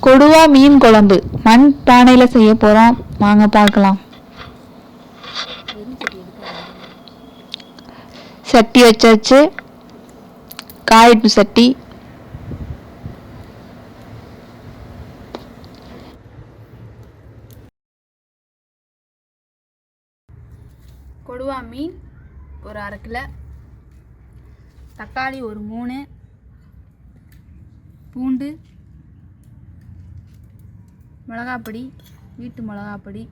கொடுவா மீன் குழம்பு மண் பானையில் செய்ய போகிறோம். வாங்க பார்க்கலாம். சட்டி வச்சாச்சு. காய்ப்பு சட்டி. கொடுவா மீன் ஒரு 1/2 கிலோ, தக்காளி ஒரு 3, பூண்டு, மிளகாப்பொடி, வீட்டு மிளகாப்பொடி,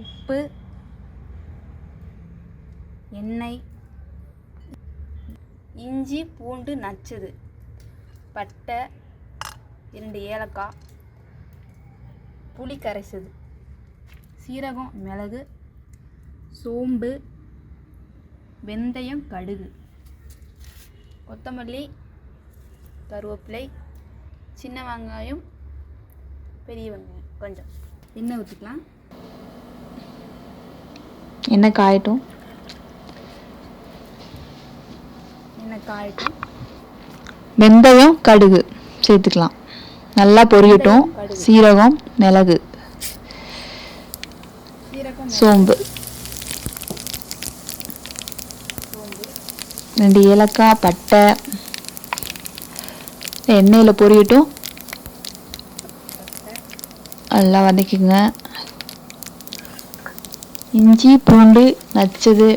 உப்பு, எண்ணெய், இஞ்சி பூண்டு நச்சுது, பட்டை, 2 ஏலக்காய், புளி கரைச்சது, சீரகம், மிளகு, சோம்பு, வெந்தயம், கடுகு, கொத்தமல்லி, கருவேப்பிலை, சின்ன வெங்காயம், பெரிய வெங்காயம் கொஞ்சம். எண்ணெய் ஊற்றிக்கலாம். எண்ணெய் காயட்டும். வெந்தயம், கடுகு சேர்த்துக்கலாம். நல்லா பொரியட்டும். சீரகம், மிளகு, சோம்பு, 2 ஏலக்காய், பட்டை எண்ணெயில் பொரியட்டும். நல்லா வதக்கிங்க. இஞ்சி பூண்டு நச்சது,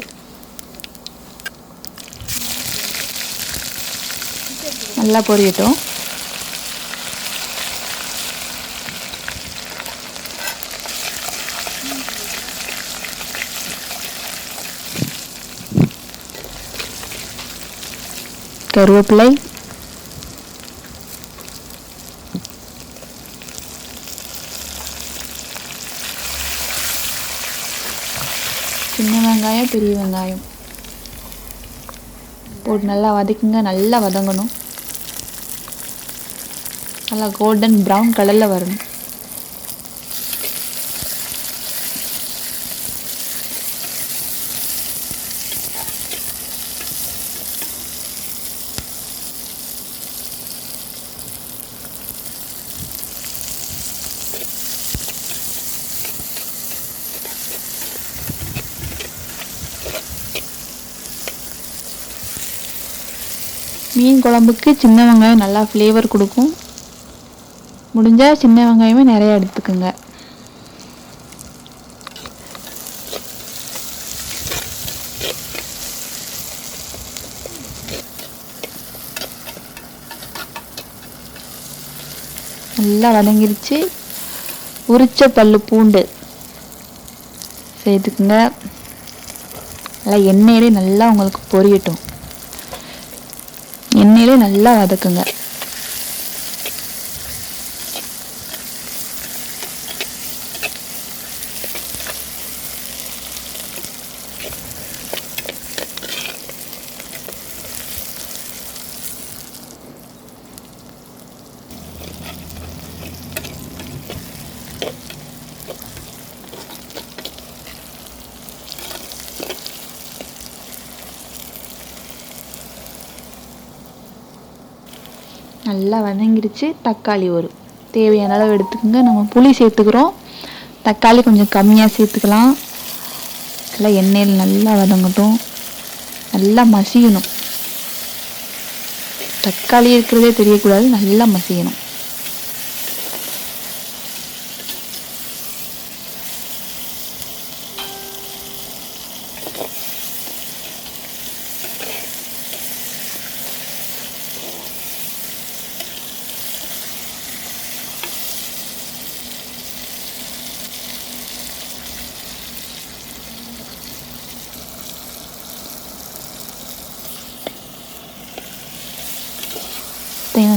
நல்லா பொரியட்டும். கருவேப்பிலை, சின்ன வெங்காயம், பெரிய வெங்காயம் போட்டு நல்லா வதக்குங்க. நல்லா வதங்கணும். நல்லா கோல்டன் ப்ரௌன் கலரில் வரணும். மீன் குழம்புக்கு சின்ன வெங்காயம் நல்லா ஃப்ளேவர் கொடுக்கும். முடிஞ்சால் சின்ன வெங்காயமே நிறையா எடுத்துக்கோங்க. நல்லா வதங்கிருச்சு. உரிச்ச பல்லு பூண்டு சேர்த்துக்குங்க. நல்லா எண்ணெயிலே நல்லா உங்களுக்கு பொரியட்டும். எண்ணெயிலே நல்லா வதக்குங்க. நல்லா வதங்கிடுச்சு. தக்காளி ஒரு தேவையான அளவு எடுத்துக்கோங்க. நம்ம புளி சேர்த்துக்கிறோம். தக்காளி கொஞ்சம் கம்மியாக சேர்த்துக்கலாம். நல்லா எண்ணெயில் நல்லா வதங்கட்டும். நல்லா மசியணும். தக்காளி இருக்கிறதே தெரியக்கூடாது. நல்லா மசியணும்.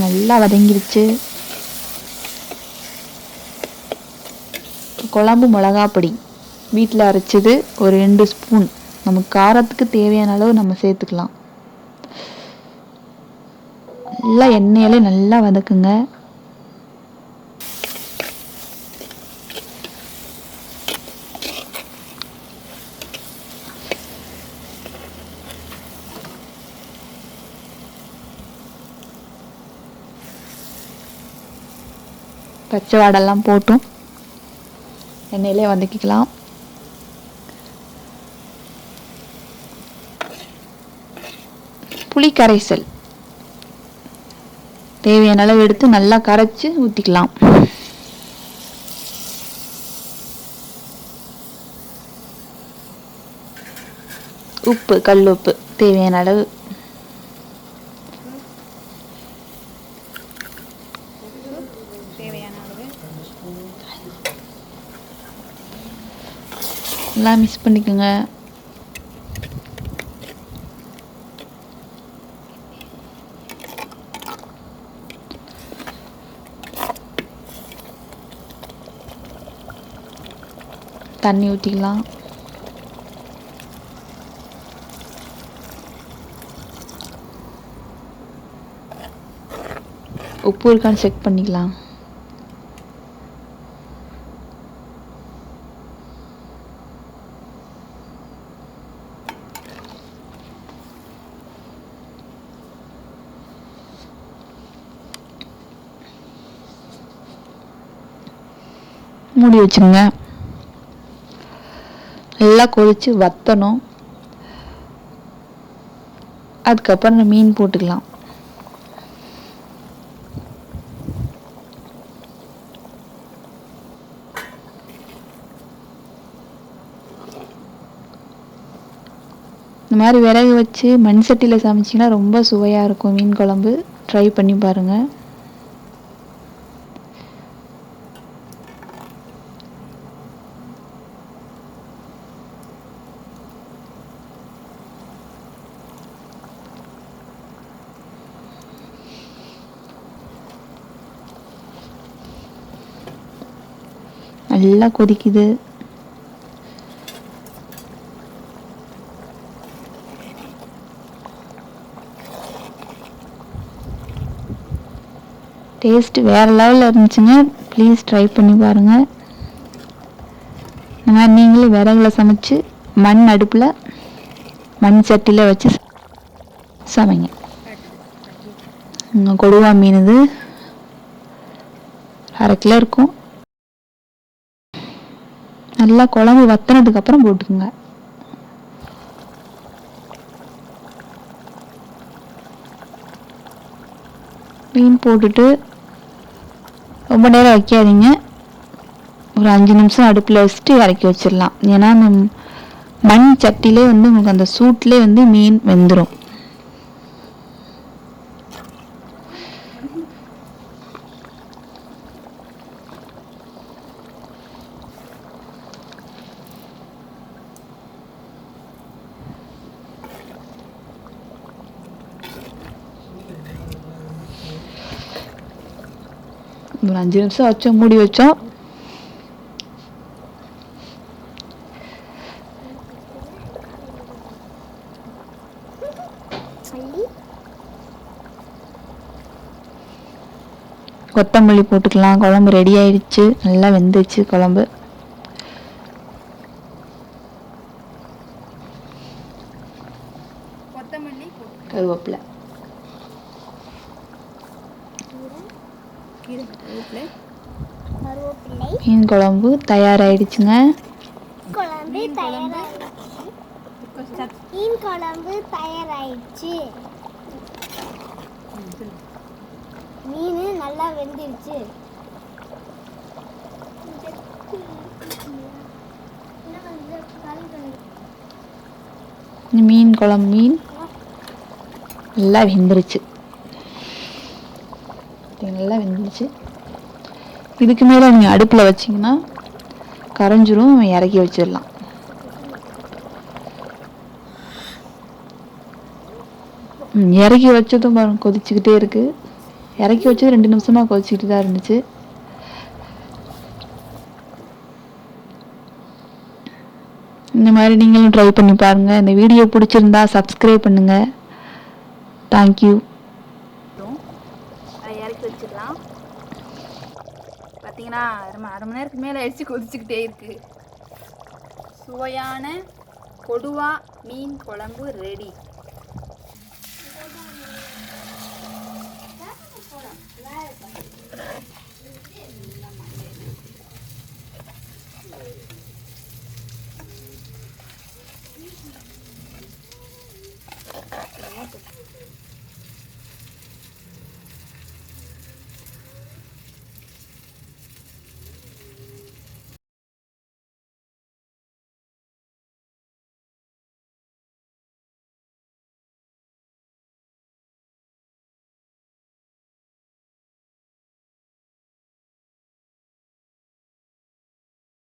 நல்லா வதங்கிருச்சு. குழம்பு மிளகாப்பொடி வீட்டில் அரைச்சது ஒரு 2 ஸ்பூன். நமக்கு காரத்துக்கு தேவையான அளவு நம்ம சேர்த்துக்கலாம். நல்லா எண்ணெயிலே நல்லா வதக்குங்க. பச்சை வாடெல்லாம் போட்டும் எண்ணெயிலே வதக்கிக்கலாம். புளி கரைசல் தேவையான அளவு எடுத்து நல்லா கரைச்சி ஊற்றிக்கலாம். உப்பு, கல் உப்பு தேவையான அளவு. எல்லாம் மிக்ஸ் பண்ணிக்கோங்க. தண்ணி ஊற்றிக்கலாம். உப்பு இருக்கான்னு செக் பண்ணிக்கலாம். மூடி வச்சுருங்க. நல்லா கொதிச்சு வத்தணும். அதுக்கப்புறம் மீன் போட்டுக்கலாம். இந்த மாதிரி விறகு வச்சு மண் சட்டியில் சமைச்சிங்கன்னா ரொம்ப சுவையாக இருக்கும் மீன் குழம்பு. ட்ரை பண்ணி பாருங்கள். நல்லா கொதிக்குது. டேஸ்ட் வேறு லெவலில் இருந்துச்சுங்க. ப்ளீஸ் ட்ரை பண்ணி பாருங்கள். இந்த மாதிரி நீங்களும் விறகுல சமைச்சு மண் அடுப்பில் மண் சட்டியில் வச்சு சமைங்க. கொடுவா மீன் இது 1/2 கிலோ இருக்கும். நல்லா குழம்பு வத்தினதுக்கப்புறம் போட்டுக்குங்க. மீன் போட்டுட்டு ரொம்ப நேரம் வைக்காதீங்க. ஒரு 5 நிமிஷம் அடுப்பில் வச்சுட்டு இறக்கி வச்சிடலாம். ஏன்னா அந்த மண் சட்டிலே வந்து உங்களுக்கு அந்த சூட்லேயே வந்து மீன் வெந்துடும். ஒரு 5 நிமிஷம் வச்சோம், மூடி வச்சோம். கொத்தமல்லி போட்டுக்கலாம். குழம்பு ரெடி ஆயிடுச்சு. நல்லா வெந்துச்சு குழம்பு. கருவேப்பிலை, மீன் குழம்பு தயாராயிடுச்சுங்க. மீன் குழம்பு தயாராயிடுச்சு. மீன் நல்லா வெந்துருச்சு. மீன் குழம்பு மீன் நல்லா வெந்துருச்சு. நல்லா வெந்துருச்சு. இதுக்கு மேலே நீங்கள் அடுப்பில் வச்சிங்கன்னா கரைஞ்சிரும். இறக்கி வச்சிடலாம். இறக்கி வச்சதும் பாருங்க கொதிச்சுக்கிட்டே இருக்குது. இறக்கி வச்சது 2 நிமிஷமாக கொதிச்சுக்கிட்டு தான் இருந்துச்சு. இந்த மாதிரி நீங்களும் ட்ரை பண்ணி பாருங்கள். இந்த வீடியோ பிடிச்சிருந்தா சப்ஸ்கிரைப் பண்ணுங்கள். தேங்க்யூ. இறக்கி வச்சிடலாம். பார்த்தீங்கன்னா 1/2 மணி நேரத்துக்கு மேலே அடித்து கொதிச்சுக்கிட்டே இருக்குது. சுவையான கொடுவா மீன் குழம்பு ரெடி.